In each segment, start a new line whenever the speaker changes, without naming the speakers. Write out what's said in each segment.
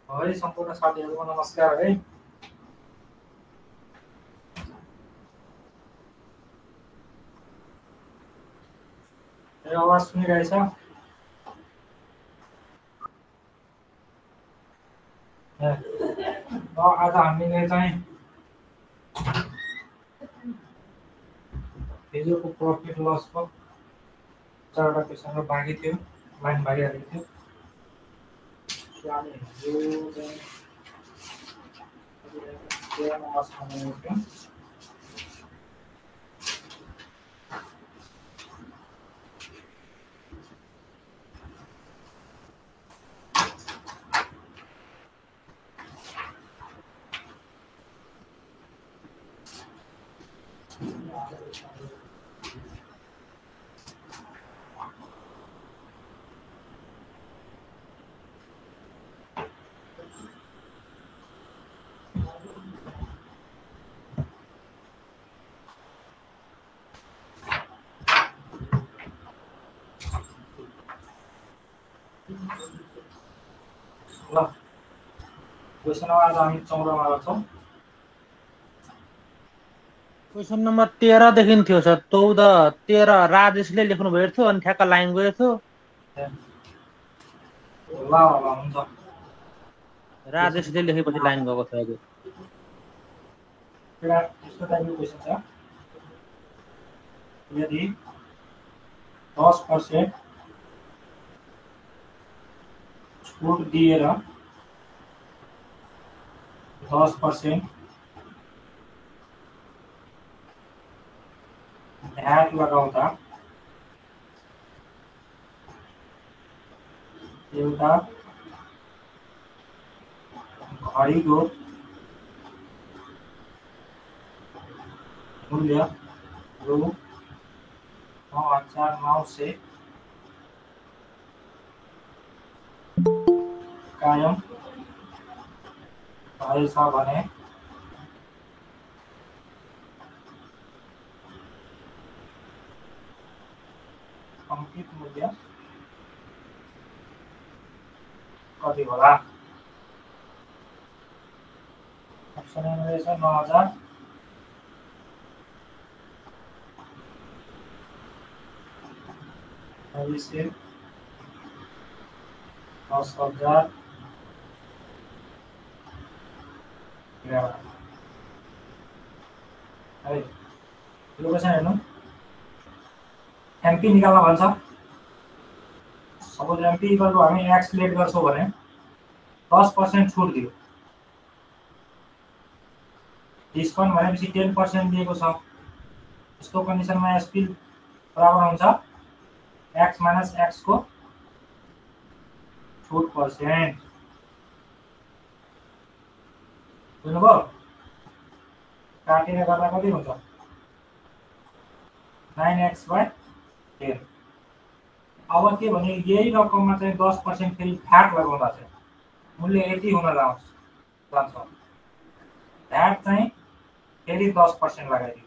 है सम्पूर्ण साथीहरुको नमस्कार है। मेरो आवाज सुनिरहेछ? आज हामीले चाहिँ हिजोको प्रफिट लसको चारवटा क्वेसनहरु बाँकी थियो, लाइन भइरहेको थियो। हिजो चाहिँ ल क्वेसन आज हामी 14 मा गर्छौं।
क्वेसन नम्बर 13 देखि थियो सर। 14 13 राजेशले लेख्नु भएको थियो अनि ठ्याक्क लाइन गएको थियो।
ल हुन्छ।
राजेशले लेखेपछि लाइन गएको थियो हजुर।
एउटा यस्तो टाइपको क्वेसन छ। यदि 10% छुट दिएर 10% भ्याट लगाउँदा एउटा घडीको मूल्य रु 9,900 कायम भएछ भने अंकित मूल्य कति होला? ऑप्सन ए में 9,000, से 10,000 है। यो क्वेसन हेर्नु, एमपी निकाल्न भन्छ। सपोज एमपी इक्वल टु हामी एक्स लेट गर्छौं भने 10% छुट दियो। डिस्काउन्ट भनेपछि 10% दिएको छ। यसको कन्डिसनमा एसपी बराबर हुन्छ एक्स माइनस एक्स को छुट पर्सेन्ट। बुझ्नुभयो? काटेर गर्दा कति हुन्छ? 9x/10। अब के भने यही रकममा चाहिँ 10% फेरि भ्याट लगाउँदा चाहिँ मूल्य यति हुन जान्छ। भ्याट चाहिँ फेरि 10% लगाइदियो।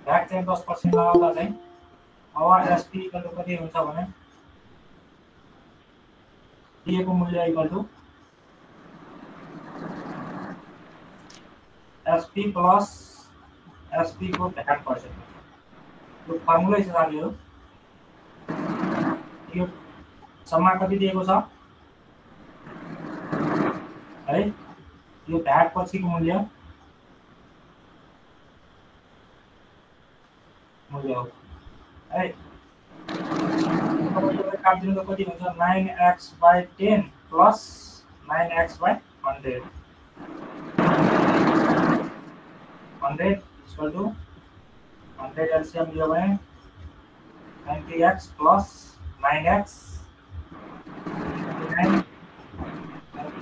भ्याट चाहिँ 10% लगाउँदा चाहिँ अब एसपी इक्वल टु कति हुन्छ भने दिएको मूल्य equal to SP plus SP को भ्याट पर्सेन्ट। यो फर्मुला छ साथीहरु। यो सम्मा कति दिएको छ है? यो भ्याट पछिको मूल्य हो है। काट्दिनु त कति हुन्छ? 9x/10 plus 9x/100। 100 equal to 100 LCM दियो भने 90x प्लस 9x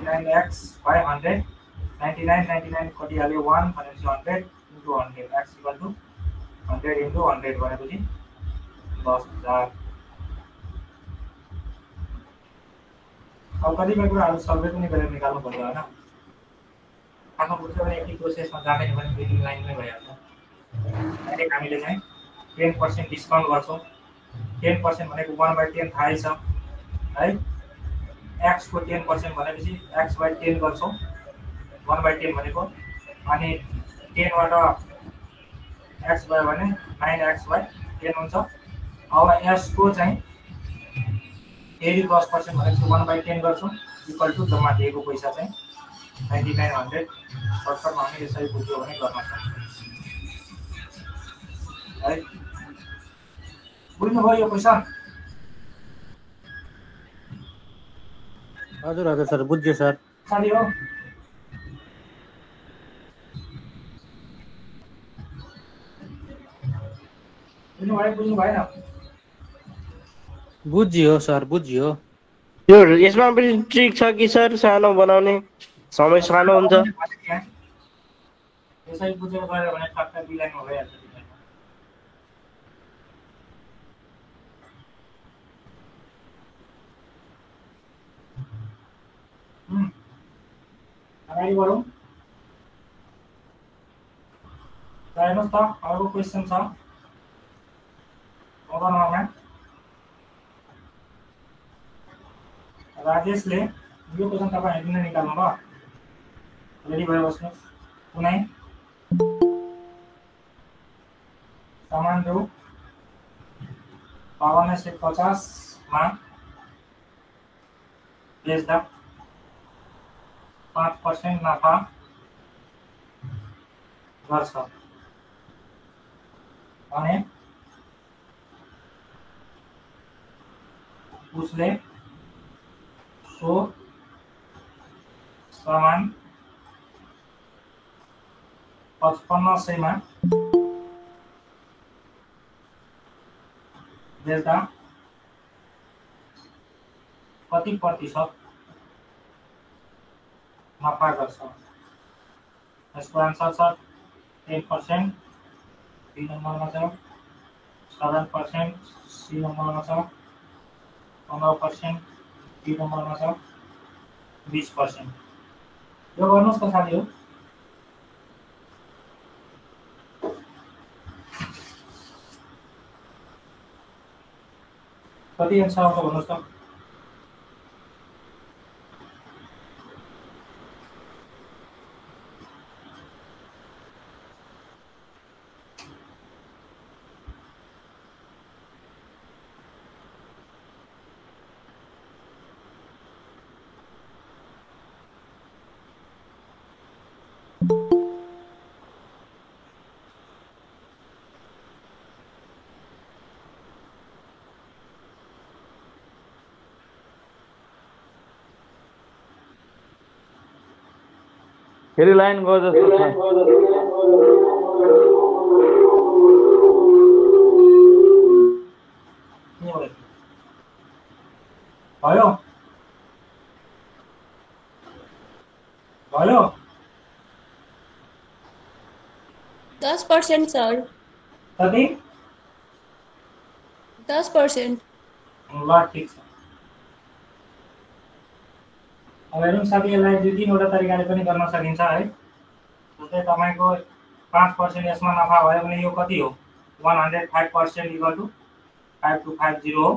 99x/100। 99 कति हाल्यो? 1 भनेपछि 100 into 100 x equal to 100 into 100 भनेपछि 10,000। अब कतिपय कुराहरु सर्वे पनि गरेर निकाल्नु पर्छ हैन। आफ्नो बुझ्यो भने यति प्रोसेसमा जाँदैन भने बिलिङ लाइनमै भइहाल्छ। डाइरेक्ट हामीले चाहिँ 10% डिस्काउन्ट गर्छौं। 10% भनेको 1/10 थाहै छ है। x को 10% भनेपछि x by 10 गर्छौं 1/10 भनेको अनि 10 बाट x भयो भने 9x by 10 हुन्छ अब s को चाहिँ फेरि 10% भनेपछि 1/10 गर्छौं इक्वल टु जम्मा दिएको पैसा चाहिँ 9900 सर्टकटमा हामी यसरी बुझ्यो भने गर्न सक्छौं है बुझ्नु भयो यो क्वेशन
हजुर हजुर सर बुझ्यो सर
साथी हो बुझ्नु भएन
बुझ्यो सर बुझ्यो
यो यसमा पनि ट्रिक छ कि सर सानो बनाउने समय सानो हुन्छ
यसै बुझेर गयो भने टक्क बिलाइमा भइहाल्छ अगाडि बढौँ हेर्नुहोस् त अर्को क्वेसन छ नम्बरमा राजेशले यो क्वेसन तपाईहरुले नै निकाल्नु ल रेडी भएर बस्नुस् कुनै सामान रु 5250 मा बेच्दा 5% नाफा गर्छ अनि उसले सो सामान 5500 मा बेच्दा कति प्रतिशत नाफा गर्छ यसको आन्सर छ 10% बी नम्बरमा छ 7% सी नम्बरमा छ 15% डी नम्बरमा छ 20% यो गर्नुस् त साथीहरु कति आन्सर आउँछ भन्नुस् त
फेरि लाइन गयो जस्तो छ
भयो भयो
10% सर
कति
10%
ल ठीक छ अब हेरौँ साथीहरुलाई दुई तीनवटा तरिकाले पनि गर्न सकिन्छ है जस्तै तपाईको 5% यसमा नफा भयो भने यो कति हो 105% इक्वल टु 5250 हो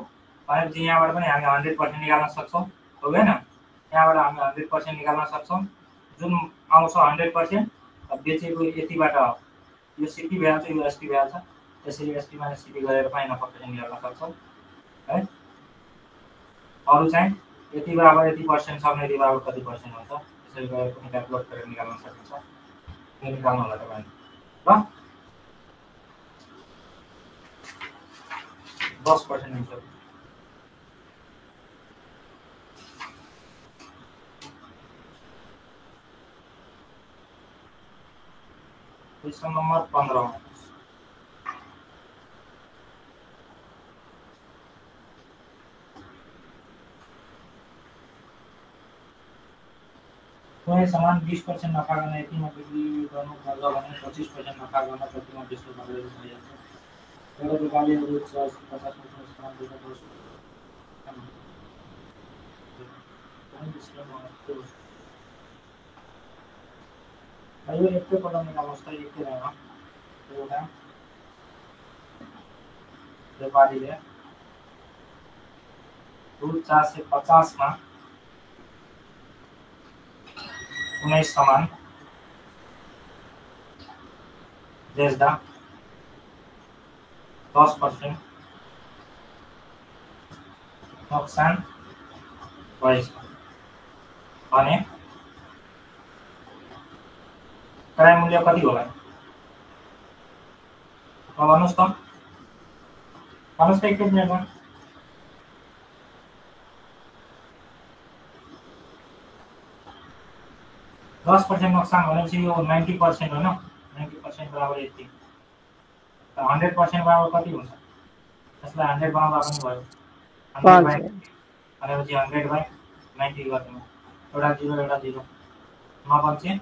भनेपछि यहाँबाट पनि हामी 100% निकाल्न सक्छौं हो हैन यहाँबाट हामी 100% निकाल्न सक्छौं जुन आउँछ 100% बेचेको यतिबाट यो सिपी भ्याल्छ यो एसपी भ्याल्छ त्यसरी एसपी माइनस सिपी गरेर पनि नफा निकाल्न सक्छौं है अरु चाहिँ यति बराबर यति पर्सेन्ट सक्ने यति बराबर कति पर्सेन्ट हुन्छ त्यसरी गरेर पनि क्याल्कुलेट गरेर निकाल्न सकिन्छ यो निकाल्नु होला तपाईले ल 10% हुन्छ क्वेशन नंबर 15 कोही सामान 20% नफा गर्न यतिमा बिक्री गर्नु पर्छ भने 25% नफा गर्न कतिमा बेच्नु पर्छ भइहाल्छ एउटा दुकानले 50% सामान बेच्छ यो एकैपल्ट निकाल्नुहोस् त एकै लाइनमा एउटा व्यापारीले रु 450 मा कुनै सामान बेच्दा 10% नोक्सान भएछ भने क्रय मूल्य कति होला? भन्नुहोस् त, भन्नुहोस् त एक मिनटमा। दस % नोक्सान भनेपछि यो 90% होइन, 90% बराबर यति। 100% बराबर कति हुन्छ? यसलाई 100 बनाउँदा पनि भयो। 100 बाई भनेपछि 100 बाई 90 गर्दिनु। एउटा 0 एउटा 0 9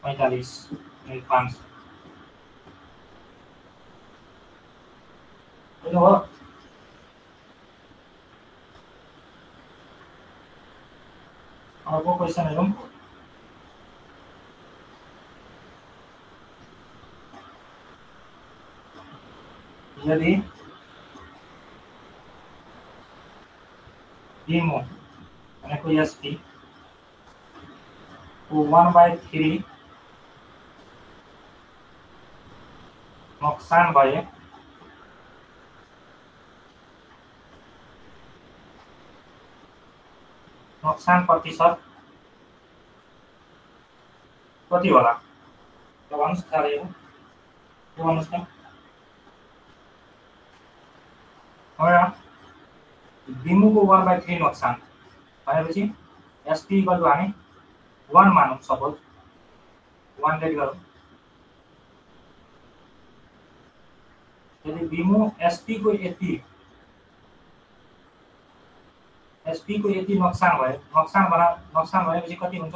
45 5 हो। अर्को क्वेसन हेरौँ। यदि बीमो भनेको एसपी को 1/3 नोक्सान भए नोक्सान प्रतिशत कति होला? ल भन्नुहोस् त, यो भन्नुहोस् त। बीमोको 1/3 नोक्सान भनेपछि एसपी इक्वल टु हामी 1 मानौँ, सपोज 1 लेट गरौँ। यदि बीमो एसपी को यति नोक्सान भयो, नोक्सान भनेपछि कति हुन्छ?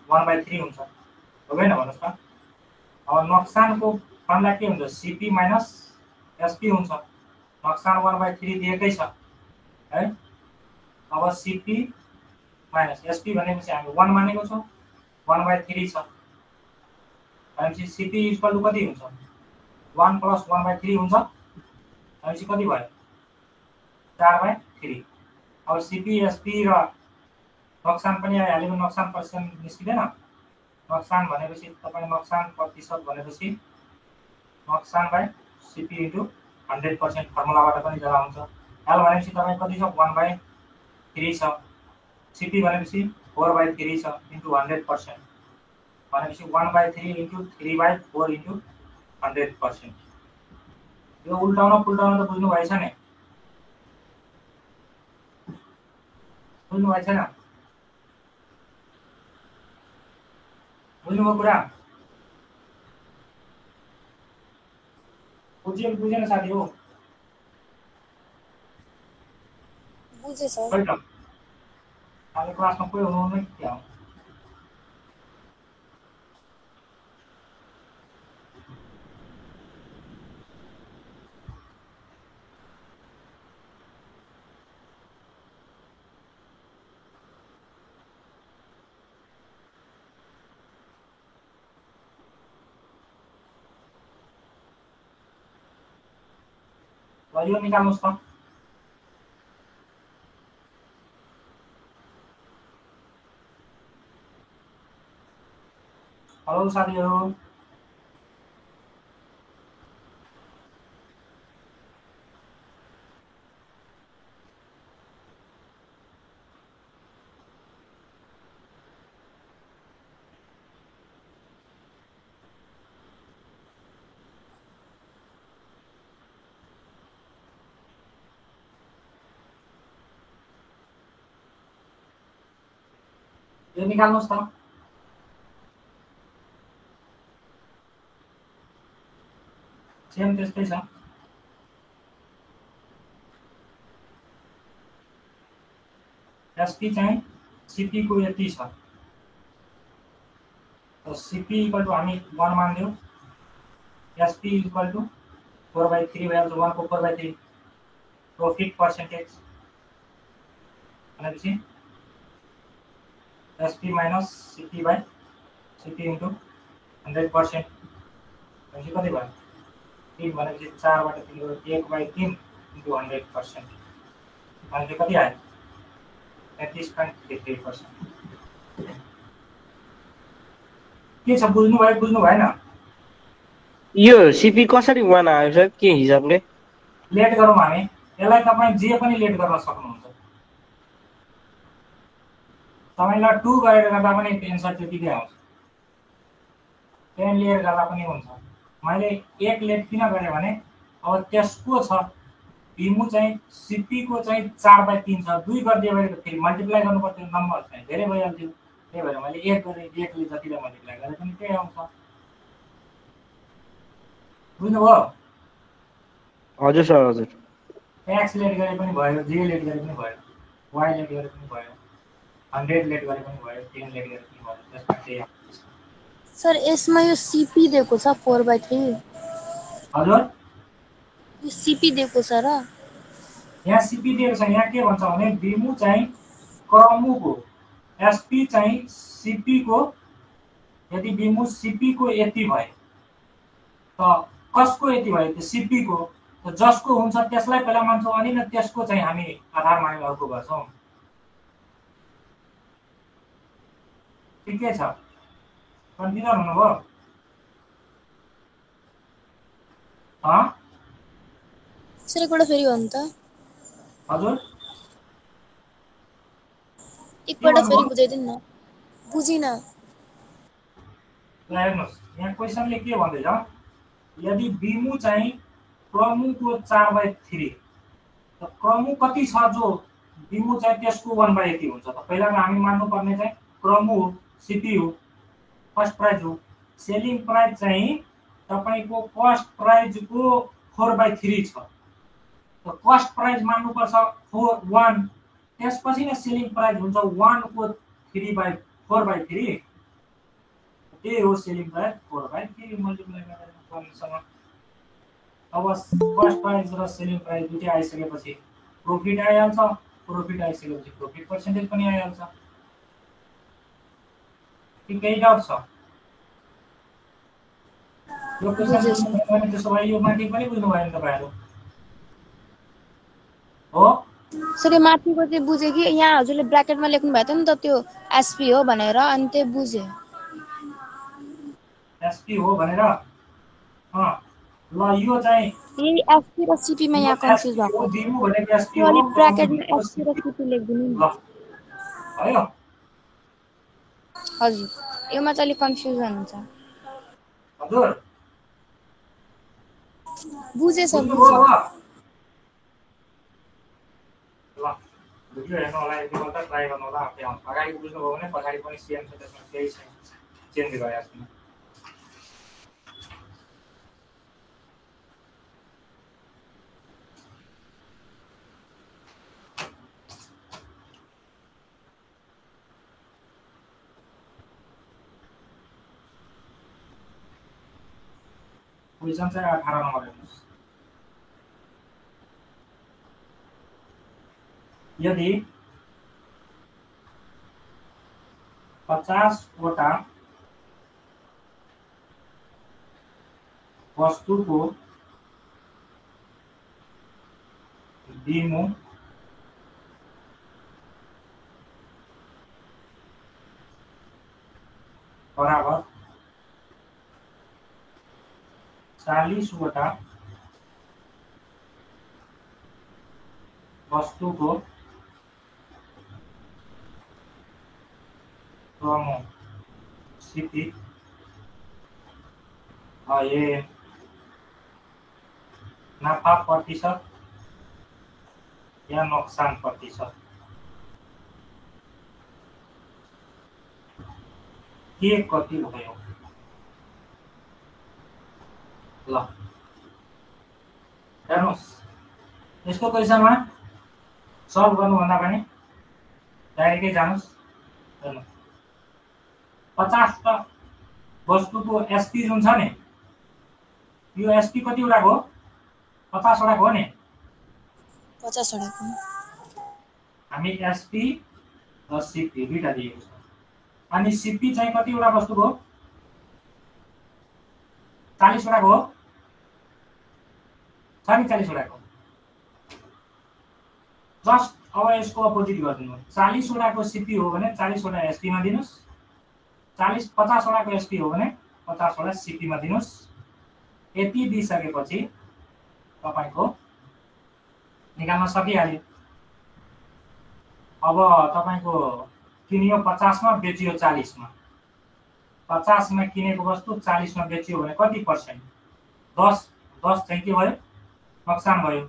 1/3 हुन्छ, हो भएन? भन्नुहोस् त। अब नोक्सानको फर्मुला के हुन्छ? सीपी माइनस एसपी हुन्छ। नोक्सान 1/3 दिएकै छ है। अब सीपी माइनस एसपी भनेपछि हामी 1 मानेको छौँ, 1/3 छ भनेपछि सीपी इक्वल टु कति हुन्छ? 1 + 1/3 हुन्छ भनेपछि कति भयो? 4/3। अब सीपी एसपी र नोक्सान पनि आइहाल्यो, नोक्सान पर्सेन्ट निस्किँदैन। नोक्सान भनेपछि तपाईँ नोक्सान प्रतिशत भनेपछि नोक्सान बाई सीपी इन्टु 100% फर्मुलाबाट पनि जरा हुन्छ। एल भनेपछि तपाईँ कति छ? 1/3 छ। सीपी भनेपछि 4/3 छ इन्टु 100% भनेपछि 1/3 इन्टु 3/4 इन्टु 100%। यो उल्टाउन पुल्टाउन त बुझ्नु भएछ नि? बुझ्नु भएछ छैन? बुझ्नुभयो कुरा? बुझेन साथी हो?
बुझे सर।
खै त आज क्लासमा कोही हुनुहुन्न कि क्या हो? यो निकाल्नुहोस् त। हेलो साथीहरू, यो निकाल्नुहोस् त। सेम त्यस्तै छ। एसपी चाहिँ सीपी को यति छ, सीपी इक्वल टु हामी 1 मान्दियौँ, एसपी इक्वल टु 4/3 भइहाल्छ। 1 को 4/3 प्रॉफिट पर्सेन्टेज भनेपछि SP minus CP by CP into 100% भनेपछि कति भयो? 3 भनेपछि 4बाट 3 गयो, 1/3 इन्टु 100% भनेपछि कति आयो? 33.33%। के छ बुझ्नु भयो बुझ्नु भएन?
यो सिपी कसरी बनायो सर, के हिसाबले?
लेट गरौँ हामी। यसलाई तपाईँ जे पनि लेट गर्न सक्नुहुन्छ। तपाईँलाई 2 गरेर गर्दा पनि एन्सर त्यतिकै आउँछ, 10 लेट गर्दा पनि हुन्छ। मैले 1 लेट किन गरेँ भने अब त्यसको छ बिमु चाहिँ सिपीको चाहिँ 4/3 छ, 2 गरिदियो भने फेरि मल्टिप्लाई गर्नु पर्थ्यो, नम्बर चाहिँ धेरै भइहाल्थ्यो। त्यही भएर मैले 1 गरेँ, 1 ले जतिलाई मल्टिप्लाई गरे पनि त्यही आउँछ। बुझ्नुभयो?
हजुर सर, हजुर।
एक्स लेट गरे पनि भयो, जे लेट गरे पनि भयो, वाइ लेट गरे पनि भयो, 100 लेट गरे पनि भयो, 10 लेट गरे पनि भयो। त्यसमा त्यही आउँछ।
सर यसमा यो सीपी दिएको छ 4/3।
हजुर
यो सीपी दिएको छ र
यहाँ सीपी दिएको छ। यहाँ के भन्छ भने बिमु चाहिँ क्रमुको, एसपी चाहिँ सीपीको, यदि बिमु सीपीको यति भए त कसको यति भयो? त्यो सीपीको। त जसको हुन्छ त्यसलाई पहिला मान्छौँ अनि न त्यसको चाहिँ हामी आधार मानेर अर्को गर्छौँ। ठिकै छ? कन्फ्युजन हुनुभयो?
सर एकपल्ट फेरि भन्नु त।
हजुर
एकपल्ट फेरि बुझाइदिनु न, बुझिन।
हेर्नुहोस् यहाँ क्वेसनले के भन्दैछ, यदि बिमु चाहिँ क्रमुको 4/3 त क्रमु कति छ जो बिमु चाहिँ त्यसको 1/80 हुन्छ। त पहिला हामी मान्नुपर्ने चाहिँ क्रमु हो, सीपी हो, फर्स्ट प्राइज हो। सेलिङ प्राइस चाहिँ तपाईको कस्ट प्राइजको 4/3 छ। त कस्ट प्राइस मान्नुपर्छ 1, त्यसपछि नै सेलिङ प्राइस हुन्छ 1 को 4/3। त्यही हो सेलिङ प्राइस 4/3 मल्टिप्लाई गरेर गर्नुसँग। अब कस्ट प्राइस र सेलिङ प्राइस दुईटै आइसकेपछि प्रॉफिट आइहाल्छ। प्रॉफिट आइसकेपछि प्रॉफिट पर्सेन्टेज पनि आइहाल्छ। के केही डाउट छ? यो क्वेसन पनि त्यसो भए यो माथि पनि बुझ्नु भयो नि तपाईहरु? हो
सर यो माथिको चाहिँ बुझे कि यहाँ हजुरले ब्र्याकेटमा लेख्नु भएको थियो नि त त्यो एसपी हो भनेर, अनि त्यो बुझे।
एसपी हो भनेर ल यो चाहिँ
यही एसपी र सीपी मा यहाँ कन्फ्युज भएको।
बिमु भनेको एसपी हो,
अनि ब्र्याकेटमा एसपी र सीपी लेख्दिनु नि।
ल भयो?
हजुर योमा चाहिँ अलि कन्फ्युजन हुन्छ।
हजुर
बुझे सर,
बुझ्नुभयो?
बुझे।
ल भिडियो हेर्नु होला, एकपल्ट ट्राई गर्नु होला आफै आउँछ। अगाडि बुझ्नुभयो भने पछाडि पनि सेम छ, त्यसमा केही चेन्ज गरेको छैन। क्वेसन चाहिँ 18 नम्बर हेर्नुहोस्। यदि 50 वटा वस्तुको बिमु बराबर 40 वटा वस्तुको क्रमु सीपी ये नफा प्रतिशत या नुकसान प्रतिशत के कति भयो? ल हेर्नुहोस्, यसको क्वेसनमा सल्भ गर्नुभन्दा पनि डाइरेक्टै जानुस्। हेर्नुहोस् 50 त वस्तुको एसपी जुन छ नि, यो एसपी कति वटाको हो? 50 वटाको हो नि।
50 वटाको।
हामी एसपी र सीपी दुईटा दिएको छ। अनि सीपी चाहिँ कति वटा वस्तुको हो? 40 वटाको हो छ नि, 40 वटाको। जस्ट अब यसको अपोजिट गरिदिनु। 40 वटाको सीपी हो भने 40 वटा एसपी मा दिनुस् 50 वटाको एसपी हो भने 50 वटा सीपी मा दिनुस्। यति दिइसकेपछि तपाईको निकाल्न सकिहाल्यो। अब तपाईको किनियो 50 मा बेचियो 40 मा। 50 मा किनेको वस्तु 40 मा बेचियो भने कति पर्सेन्ट? 10 चाहिँ के भयो? नोक्सान भयो।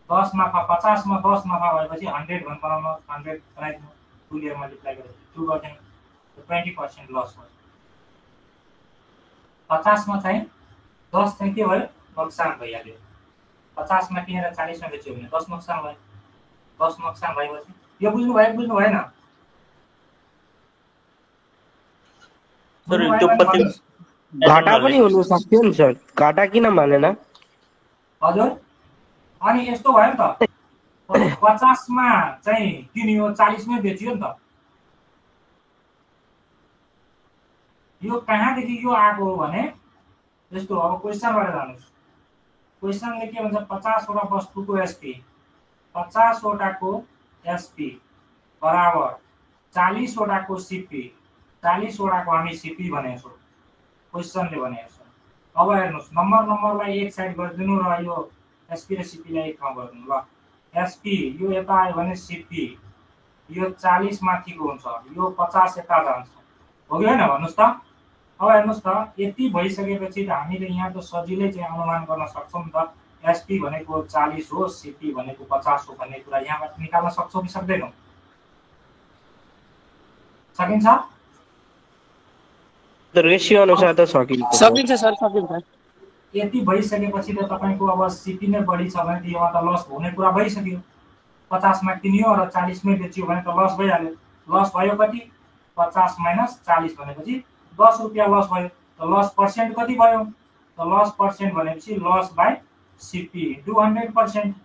10 नाफा 50 मा 10 नाफा भएपछि 100 भन बनाउनु 100 बनाइदिनु 2 ले मल्टिप्लाई गरेर 2 गर्ने 20% लस भयो। 50 मा चाहिँ 10 चाहिँ के भयो? नोक्सान भइहाल्यो। 50 मा किनेर 40 मा बेच्यो भने 10 नोक्सान भयो। 10 नोक्सान भएपछि यो बुझ्नु भएन?
सर त्यो पछि घाटा पनि हुन सक्थ्यो नि सर। घाटा किन मानेन?
हजुर अनि यस्तो भयो नि त 50 मा चाहिँ किनियो 40 मै बेचियो नि त। यो कहाँदेखि यो आएको हो भने यस्तो अब क्वेशनबाट जानुस्। क्वेशनले के भन्छ 50 वटा वस्तुको एसपी 50 वटाको एसपी बराबर 40 वटाको सीपी 40 वटाको हामी सीपी भनेको छौँ। क्वेशनले भनेको छ। अब हेर्नुस् नम्बरलाई एक साइड गरिदिनु र यो एसपी र सीपी लाई एक ठाउँ गरिदिनु ल। एसपी यो यता आयो भने सीपी यो 40 माथिको हुन्छ यो 50 यता जान्छ हो कि हैन भन्नुस् त। अब हेर्नुस् त यति भइसकेपछि त हामीले यहाँ त सजिलै चाहिँ अनुमान गर्न सक्छौं त एसपी भनेको 40 हो सीपी भनेको 50 हो भन्ने कुरा यहाँबाट निकाल्न सक्छौं कि सक्दैनौं? सकिन्छ?
त रेशियो अनुसार त सकिन्छ
सर सकिन्छ।
यति भइसकेपछि त तपाईको अब सीपी नै बढी छ भने त योमा त लस हुने कुरा भइसक्यो। 50 मा किनियो र 40 मै बेच्यो भने त लस भइहाल्यो। लस भयो कति? 50 माइनस 40 भनेपछि 10 रुपैयाँ लस भयो। त लस पर्सेन्ट कति भयो? त लस पर्सेन्ट भनेपछि लस बाइ सीपी इन्टु 100%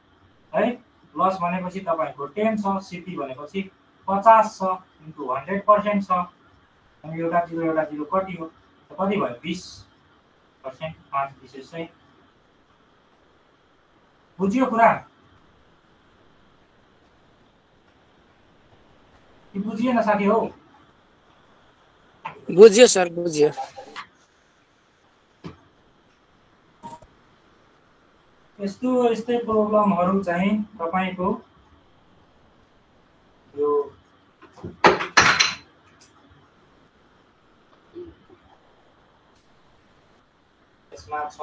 है। लस भनेपछि तपाईको 10 छ सीपी भनेपछि 50 छ इन्टु 100% छ। अनि एउटा जिरो कति हो? त कति भयो? 20%। 5 विशेष चाहिँ बुझ्यो कुरा कि बुझिएन साथी हो?
बुझ्यो सर बुझ्यो।
यस्तै प्रब्लमहरु चाहिँ तपाईको यो यसमा छ।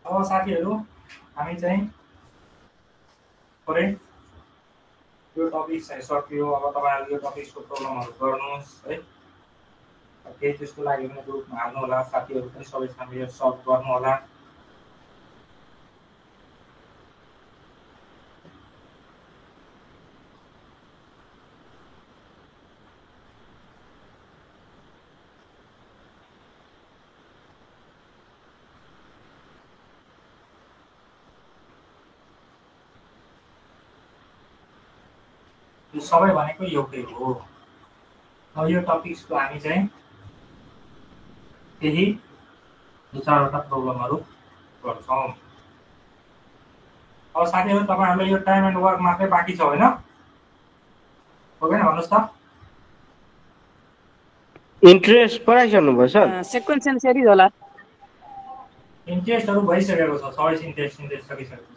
अब साथीहरु हामी चाहिँ थोरै यो टपिक चाहिँ सक्यो। अब तपाईहरुले यो टपिकको प्रब्लमहरु गर्नुस् है। केही त्यसको लागि पनि ग्रुपमा हाल्नु होला। साथीहरु पनि सबैसँग यो सल्भ गर्नु होला। यो सबै भनेको एउटै हो। अब यो टपिक्सको हामी चाहिँ त्यही 2-4 वटा प्रब्लमहरु गर्छौं। अब साथीहरु तपाईहरुले यो टाइम एन्ड वर्क मात्रै बाँकी छ हैन? हो हैन भन्नुस् त?
इन्ट्रेस्ट पढाइसक्नु भयो सर?
सिक्वेन्स एन्ड सिरिज होला।
इन्ट्रेस्टहरु भइसकेको छ। सबै इन्ट्रेस्ट सकिसकेको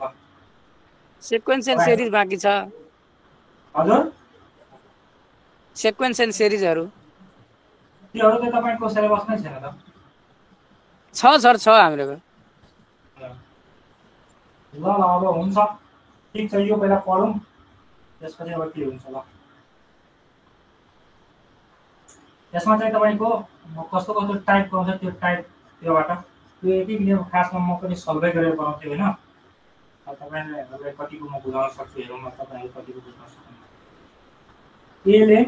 छ।
सिक्वेन्स एन्ड सिरिज बाँकी छ।
हजुर
सिक्वेन्स एन्ड सिरिजहरु
त्योहरु त तपाईको सिलेबसमै छैन त?
छ सर छ हाम्रो।
ल अब हुन्छ। ठीक छ यो पहिला पढौं त्यसपछि अब के हुन्छ ल। यसमा चाहिँ तपाईको कस्तो टाइपको हुन्छ त्यो टाइप त्योबाट त्यो यति भिडियो खासमा म पनि सल्भै गरेर बनाउँथे हैन। अब तपाईहरुलाई कतिको म बुझाउन सक्छु हेरौँ न तपाईहरु कतिको बुझ्न सक्नुहुन्छ। एले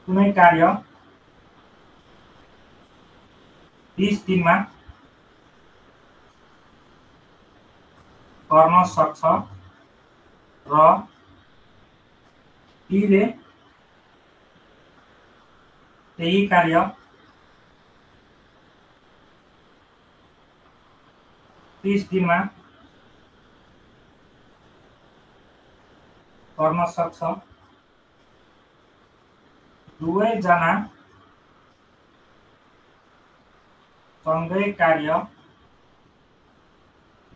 कुनै कार्य 30 दिनमा गर्न सक्छ र टीले त्यही कार्य 30 दिनमा गर्न सक्छ दुवैजना सँगै कार्य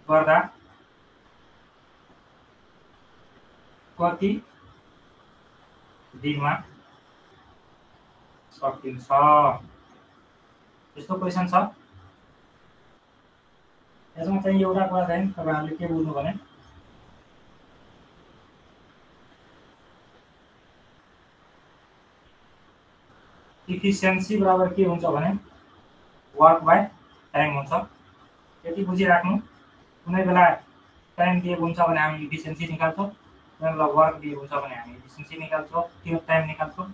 गर्दा कति दिनमा सकिन्छ यस्तो क्वेशन छ। यसमा चाहिँ एउटा कुरा चाहिँ तपाईहरुले के बुझ्नु भने इफिसिएन्सी बराबर के हुन्छ भने वर्क बाइ टाइम हुन्छ। यति बुझिराख्नु। कुनै बेला टाइम दिएको हुन्छ भने हामी इफिसिएन्सी निकाल्छौँ, कुनै बेला वर्क दिएको हुन्छ भने हामी इफिसिएन्सी निकाल्छौँ, त्यो टाइम निकाल्छौँ।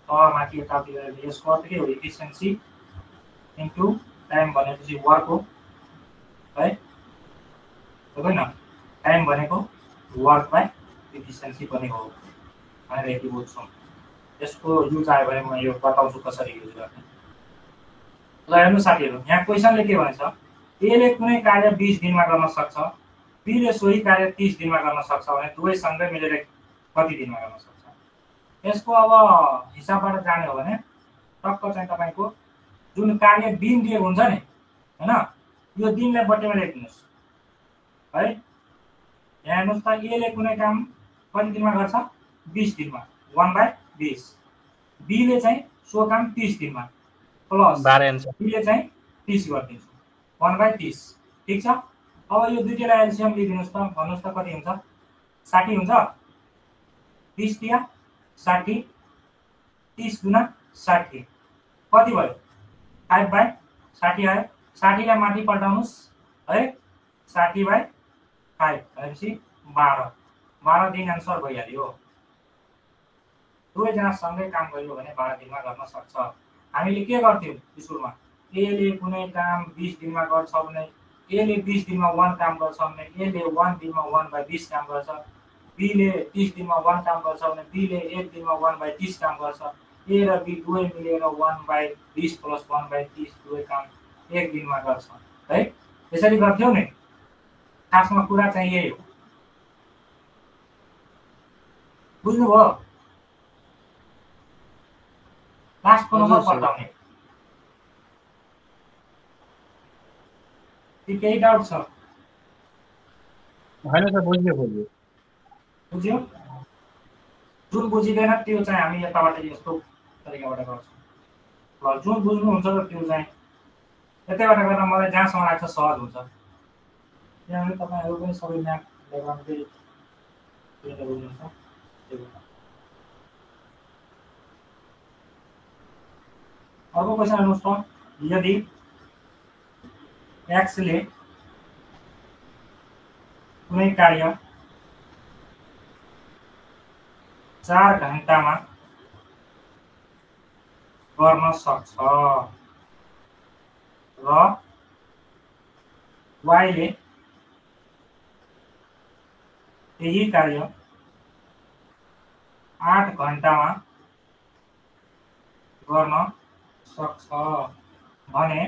तल माथि यताउति गरेर यसको अर्थ के हो इफिसिएन्सी इन्टु टाइम भनेपछि वर्क हो है हो हैन। टाइम भनेको वर्क बाइ इफिसिएन्सी पनि हो भनेर यति बुझ्छौँ। यसको युज आयो भने म यो बताउँछु कसरी युज गर्ने। ल हेर्नु साथीहरु, यहाँ क्वेशनले के भन्छ ए ले कुनै कार्य 20 दिनमा गर्न सक्छ, बी ले सोही कार्य 30 दिनमा गर्न सक्छ भने दुवै सँगै मिलेर कति दिनमा गर्न सक्छ। यसको अब हिसाबबाट जाने हो भने टक्क चाहिँ तपाईको जुन कार्य दिन दिएको हुन्छ नि हैन, यो दिनलाई बटेमा लेख्नुस् है। यहाँ हेर्नुस् त ए ले कुनै काम कति दिनमा गर्छ 20 दिनमा 1/20, बी ले चाहिँ सो काम 30 दिनमा प्लस
12 आन्सर
बी ले चाहिँ 30 गरिदिन्छु 1/30 ठीक छ। अब यो दुईटैलाई एलसीएम लिदिनुस् त, भन्नुस् त कति हुन्छ 60 हुन्छ। 30 दिया 60 30 गुना 60 कति भयो 5/60 आयो। 60 लाई माथि पल्टाउनुस् है 60/5 भनेपछि 12 दिन आन्सर भइहाल्यो। दुवैजना सँगै काम गरियो भने 12 दिनमा गर्न सक्छ। हामीले के गर्थ्यौं सुरुमा ए ले कुनै काम 20 दिनमा गर्छ भने ए ले 20 दिनमा 1 काम गर्छ भने ए ले 1 दिनमा 1/20 काम गर्छ, बी ले 30 दिनमा 1 काम गर्छ भने बी ले 1 दिनमा 1/30 काम गर्छ। ए र बी दुवै मिलेर 1/20 प्लस 1/30 दुवै काम 1 दिनमा गर्छ है। यसरी गर्थ्यौ नि। खासमा कुरा चाहिँ यही हो। बुझ्नुभयो? लास्टको नम्बर पल्टाउने केही डाउट छ?
हैन सर बुझ्यो
बुझ्यो? जुन बुझिदैन त्यो चाहिँ हामी यताबाट यस्तो तरिकाबाट गर्छौँ। ल जुन बुझ्नुहुन्छ र त्यो चाहिँ यतैबाट गर्दा मलाई जहाँसम्म लाग्छ सहज हुन्छ। किनभने तपाईहरु पनि सबै म्याथ ब्याकग्राउन्डकै बुझ्नुहुन्छ। अर्को क्वेशन हेर्नुहोस् त, यदि x ले कुनै कार्य 4 घण्टामा गर्न सक्छ र y ले यही कार्य 8 घण्टामा गर्न सक्छ भने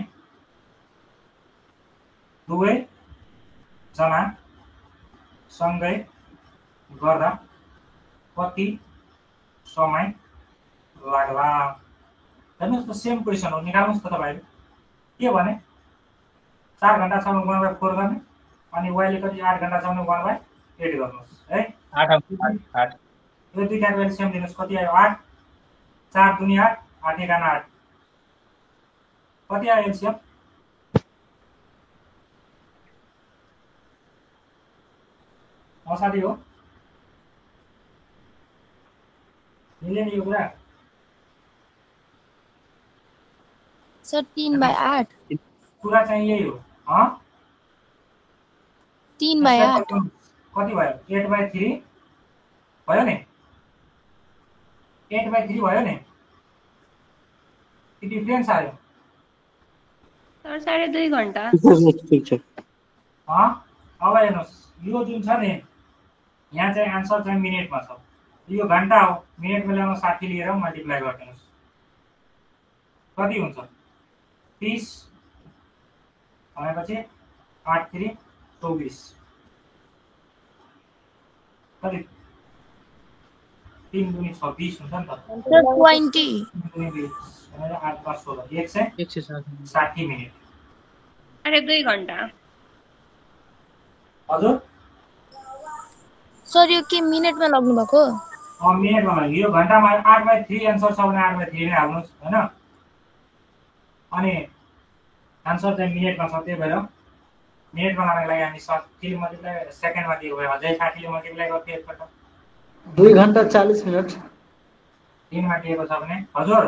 दुवै जना सँगै गर्दा कति समय लाग्ला। हेर्नुस् त सेम क्वेशन हो, निकाल्नुस् त तपाईहरु। के भने 4 घण्टा छ भने 1/4 गर्ने अनि y ले कति 8 घण्टा छ भने 1/8 गर्नुस् है।
8
यो दुईटाको एलसीएम दिनुस् कति आयो 8 4 दुनी 8 8 एकाना 8 कति आयो एलसीएम? साथी हो मिले नि यो कुरा
सर 3/8
कुरा चाहिँ यही हो।
3/8
कति भयो 8/3 भयो नि 8/3 भयो नि। के डिफरेन्स आयो
सर 2.5 घण्टा
ठीक छ।
अब हेर्नुहोस् यो जुन छ नि यहाँ चाहिँ आन्सर चाहिँ मिनेटमा छ, यो घण्टा हो। मिनेटमा ल्याउन 60 लिएर मल्टिप्लाई गरिदिनुस् कति हुन्छ 30 भनेपछि 8 3 24 कति 3 दुनी 26 हुन्छ नि त।
सर 20
दुनी 20 भनेर 8 + 16 160 मिनेट।
साढे 2 घन्टा।
हजुर
सर यो के मिनेटमा लग्नु भएको?
मिनेटमा लाग्यो। यो घन्टामा 8/3 एन्सर छ भने 8/3 नै हाल्नुहोस् हैन। अनि आन्सर चाहिँ मिनेटमा छ, त्यही भएर मिनेटमा लानको लागि हामी 60 ले मल्टिप्लाई सेकेन्डमा दिएको भए अझै 60 ले मल्टिप्लाई गर्थ्यो एकपल्ट।
2 घन्टा 40 मिनट
3 मा दिएको छ भने। हजुर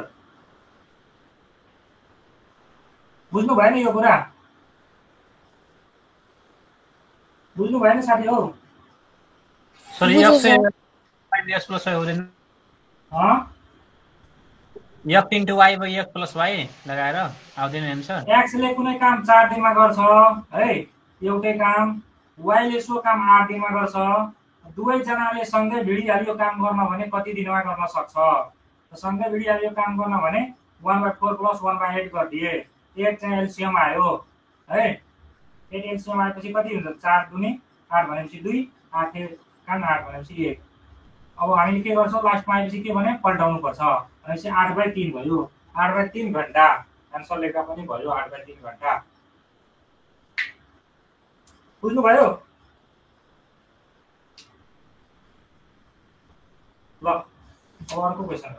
बुझ्नु भएन यो कुरा? बुझ्नु भएन साथी हो?
सर
बुझेँ
x से
सर।
y प्लस y हुँदैन?
x
x * y / x + y लगाएर आउँदैन आन्सर?
ले कुनै काम 4 दिनमा गर्छ है, एउटै काम। y ले सो काम 8 दिनमा गर्छ। दुवै जनाले सँगै भिडिहाल्यो काम गर्न भने कति दिनमा गर्न सक्छ? सँगै भिडिहाल्यो काम गर्न भने 1/4 + 1/8 गरिदिए। 8 चाहिँ एलसीएम आयो है। 8 एलसीएम आएपछि कति हुन्छ? 4 दुनी 8 भनेपछि 2, 8 कान 8 भनेपछि 1। अब हामीले के गर्छौं? लास्टमा आएपछि के भने पल्टाउनु पर्छ भनेपछि 8/3 भयो। 8/3 घण्टा आन्सर लेख्दा पनि भयो 8/3 घण्टा। बुझ्नु भयो? ल अब अर्को क्वेशन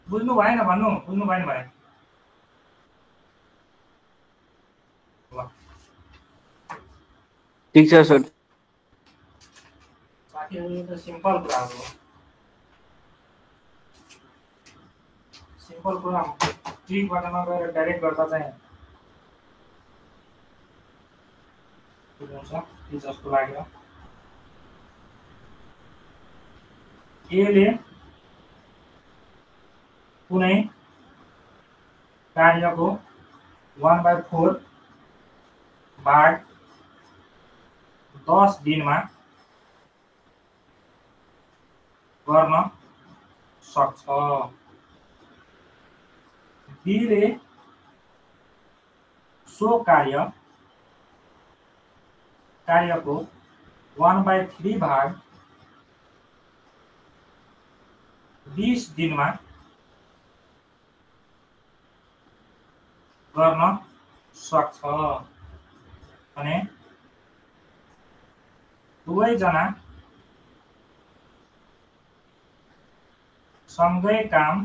बुझ्नु भएन भन्नु, बुझ्नु भएन भने ल
ठीक छ सर।
साथीहरु यो त सिम्पल कुरा हो। सिम्पल कुरा ट्रिकबाट नगएर डाइरेक्ट गर्दा चाहिँ के हुन्छ के जस्तो लाग्यो। ए ले कुनै कार्यको 1/4 भाग 10 दिनमा गर्न सक्छ। बी ले सो कार्यको 1/3 भाग 20 दिनमा गर्न सक्छ भने दुवै जना सँगै काम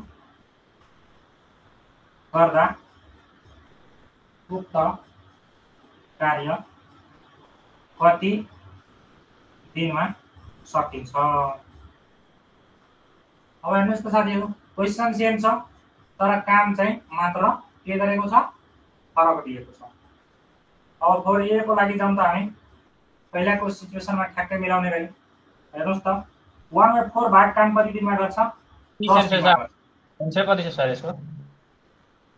गर्दा उक्त कार्य कति दिनमा सकिन्छ? अब हेर्नुस् त साथीहरु, क्वेशन सेम छ तर काम चाहिँ मात्र के गरेको छ? फरक दिएको छ। अब फोर ए को लागि जाउँ त हामी पहिलाको सिचुएसनमा ठ्याक्कै मिलाउने गरी। हेर्नुस् त 1/4 भाग काम कति दिनमा गर्छ? 10 दिनमा गर्छ।
आन्सर कति छ सर यसको?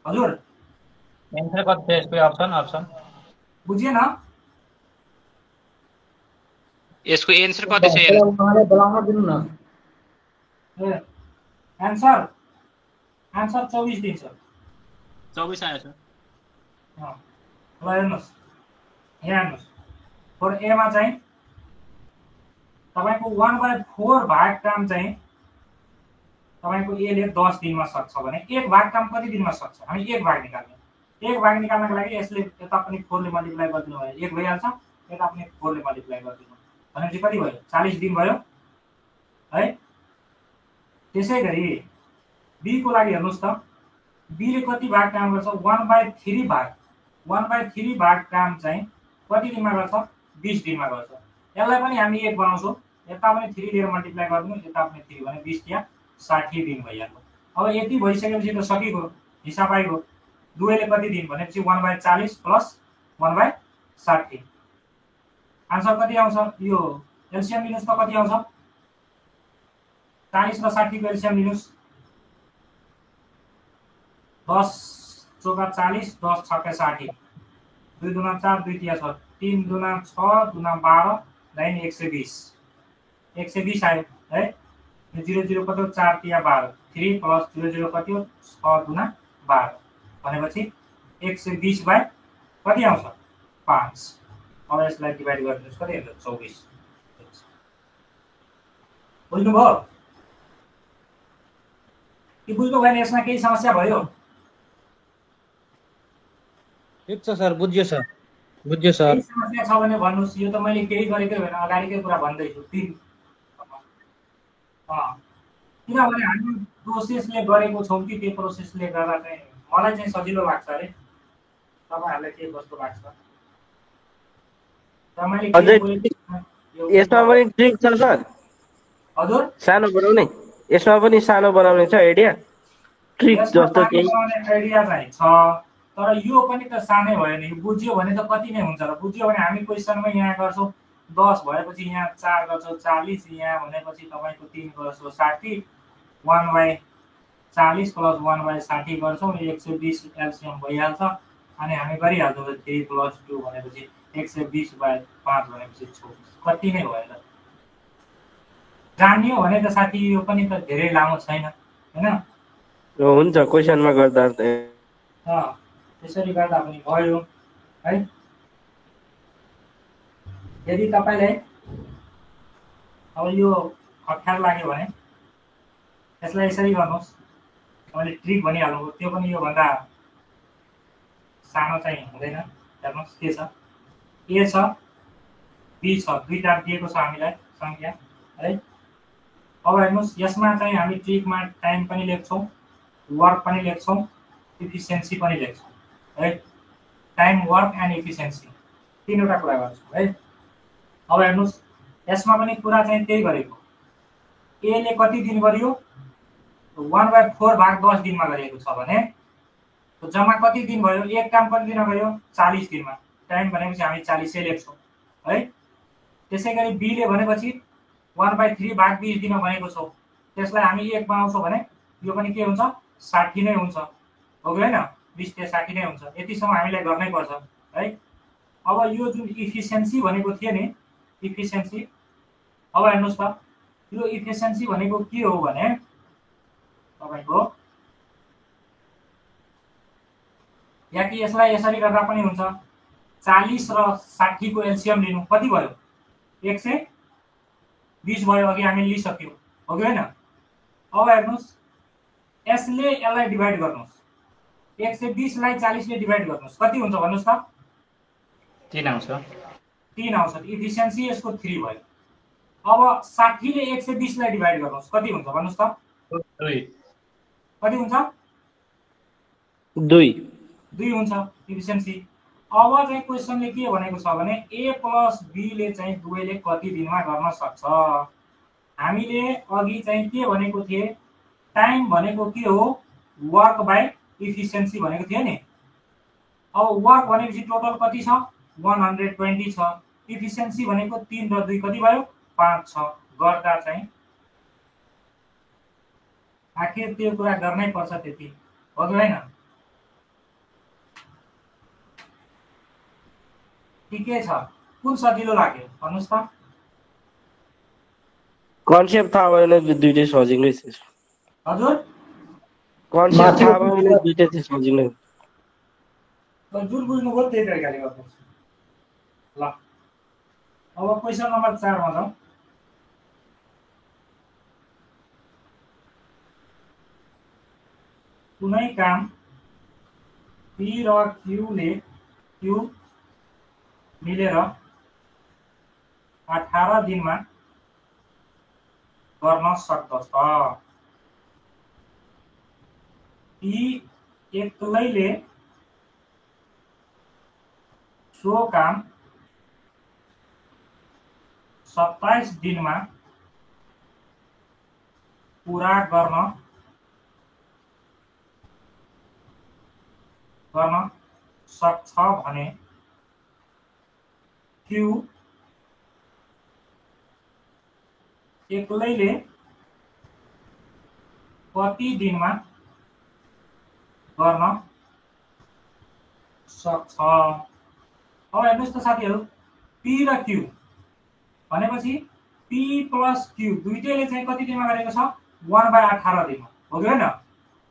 हजुर
आन्सर कति छ यसको? अप्सन
बुझिएन?
यसको आन्सर कति छ हेर्नु?
उहाँले बोलाउन दिनु न।
ए आन्सर 24 दिन छ।
24 आयो सर।
ल हेर्नुस् यहाँ हेर्नुस् फोर ए मा चाहिँ तपाईको 1/4 भाग काम चाहिँ तपाईको ए ले 10 दिनमा सक्छ भने एक भाग काम कति दिनमा सक्छ? हामी एक भाग निकाल्ने। एक भाग निकाल्नको लागि यसले यता पनि 4 ले मल्टिप्लाई गर्दिनु भयो, एक भइहाल्छ। यता पनि 4 ले मल्टिप्लाई गर्दिनु भनेपछि कति भयो? 40 दिन भयो है। त्यसै गरी बी को लागि हेर्नुस् त बी ले कति भाग काम गर्छ? 1/3 भाग 1/3 भाग काम चाहिँ कति दिनमा गर्छ? 20 दिनमा गर्छ। यसलाई पनि हामी एक बनाउँछौं, यता पनि 3 लिएर मल्टिप्लाई गर्दिनु, यता पनि 3 भने 20 या 60 दिन भइहाल्यो। अब यति भइसकेपछि त सकिएको हिसाब आइगयो। दुवैले कति दिन भनेपछि 1/40 प्लस 1/60 आन्सर कति आउँछ? यो एलसीएम लिनुस् त कति आउँछ? 40 र 60 को एलसीएम लिनुस्। 10 चौका 40, 10 छक्का 60, 2 दुना 4, 2 तिया 6, 3 दुना 6, दुना 12, 9 120। 120 आयो है। 0 0 कति हो? 4 तिया 12, 3 प्लस 0 0 कति हो? 6 दुना 12 भनेपछि 120 बाइ कति आउँछ? 5। अब यसलाई डिभाइड गरिदिनुस् कति हुन्छ? 24। बुझ्नुभयो? कि बुझ्नु भएन यसमा केही समस्या भयो?
ठिक छ सर, बुझ्यो सर, बुझ्यो सर।
केही समस्या छ भने भन्नुहोस्। यो त मैले केही गरेकै होइन, अगाडिकै कुरा भन्दैछु। किनभने हामी प्रोसेसले गरेको छौँ कि त्यो प्रोसेसले गर्दा चाहिँ मलाई चाहिँ सजिलो लाग्छ अरे। तपाईँहरूलाई के कस्तो लाग्छ?
यसमा पनि ट्रिक छ सर?
हजुर,
सानो बनाउने, यसमा पनि सानो बनाउने छ आइडिया? ट्रिक जस्तो केही
आइडिया चाहिँ छ, तर यो पनि त सानै भयो नि। बुझ्यो भने त कति नै हुन्छ र। बुझ्यो भने हामी क्वेसनमै यहाँ गर्छौँ 10 भएपछि यहाँ 4 गर्छौँ 40, यहाँ भनेपछि तपाईँको 3 गर्छौँ 60, 1/40 + 1/60 गर्छौँ, 120 एलसिएम भइहाल्छ। अनि हामी गरिहाल्छौँ 3 + 2 भनेपछि 120/5 भनेपछि 24। कति नै भयो त। जान्यो भने त साथी यो पनि त धेरै लामो छैन हैन?
हुन्छ क्वेसनमा गर्दा
त्यसरी गर्दा पनि भयो है। यदि तपाईँलाई अब यो अप्ठ्यारो लाग्यो भने यसलाई यसरी गर्नुहोस्। मैले ट्रिक भनिहाल्नु, त्यो पनि योभन्दा सानो चाहिँ हुँदैन। हेर्नुहोस् के छ, ए छ, बी छ, दुईवटा दिएको छ हामीलाई सङ्ख्या है। अब हेर्नुहोस् यसमा चाहिँ हामी ट्रिकमा टाइम पनि लेख्छौँ, वर्क पनि लेख्छौँ, इफिसियन्सी पनि लेख्छौँ है। टाइम, वर्क एन्ड इफिसियन्सी तीनवटा कुरा गर्छौँ है। अब हेर्नुहोस् यसमा पनि कुरा चाहिँ त्यही गरेको। एले कति दिन गरियो? 1/4 भाग 10 दिनमा गरिएको छ भने जम्मा कति दिन भयो? एक काम कति दिनमा गरियो? 40 दिनमा। टाइम भनेपछि हामी 40 लेख्छौँ है। त्यसै गरी बीले भनेपछि 1/3 भाग 20 दिनमा भनेको छौँ, त्यसलाई हामी 1 बनाउँछौँ भने यो पनि के हुन्छ? 60 नै हुन्छ, हो कि होइन? 20 × 60 नै हुन्छ। यतिसम्म हामीलाई गर्नै पर्छ है। अब यो जुन इफिसियन्सी भनेको थियो नि, इफिसियन्सी, अब हेर्नुहोस् त यो इफिसियन्सी भनेको के हो भने तपाईँको, या कि यसलाई यसरी गर्दा पनि हुन्छ। 40 र 60 को एलसिएम लिनु, कति भयो? 120 भयो। अघि हामी लिइसक्यौँ, हो कि होइन? अब हेर्नुहोस् यसले यसलाई डिभाइड गर्नुहोस्, 120 लाई 40 ले डिभाइड गर्नुहोस्, कति हुन्छ भन्नुहोस् त?
3 आउँछ।
3 आउँछ। इफिसियन्सी यसको 3 भयो। अब 60 ले 120 लाई डिभाइड गर्नुहोस्, कति हुन्छ भन्नुहोस् त?
2।
कति हुन्छ?
2
हुन्छ इफिसियन्सी। अब चाहिँ क्वेसनले के भनेको छ भने ए + बी ले चाहिँ दुवैले कति दिनमा गर्न सक्छ? हामीले अघि चाहिँ के भनेको थिए? टाइम भनेको के हो? वर्क बाइ इफिसियन्सी भनेको थियो नि। अब वर्क भनेपछि टोटल कति छ? 120 छ। इफिसियन्सी भनेको 3 र 2 कति भयो? 5 छ। गर्दा चाहिँ आखिर त्यो कुरा गर्नै पर्छ त्यति, हो कि होइन? ठिकै छ। कुन सजिलो लाग्यो भन्नुहोस् त?
कन्सेप्ट थाहा भयो भने दुईटै सजिलै छ।
हजुर,
कन्सेप्ट थाहा भयो भने दुईटै चाहिँ सजिलै।
जुन बुझ्नुभयो त्यही तरिकाले गर्नुहोस् ल। अब क्वेसन नम्बर 4 मा जाउँ। कुनै काम पी र क्यू मिलेर 18 दिनमा गर्न सक्दछ। पी एक्लैले सो काम 27 दिनमा पूरा गर्न सक्छ भने क्यू एक्लैले कति दिनमा गर्न सक्छ? अब हेर्नुहोस् त साथीहरू, पी र क्यू भनेपछि पी + क्यू दुईटैले चाहिँ कति दिनमा गरेको छ? 1/18 दिनमा, हो कि होइन?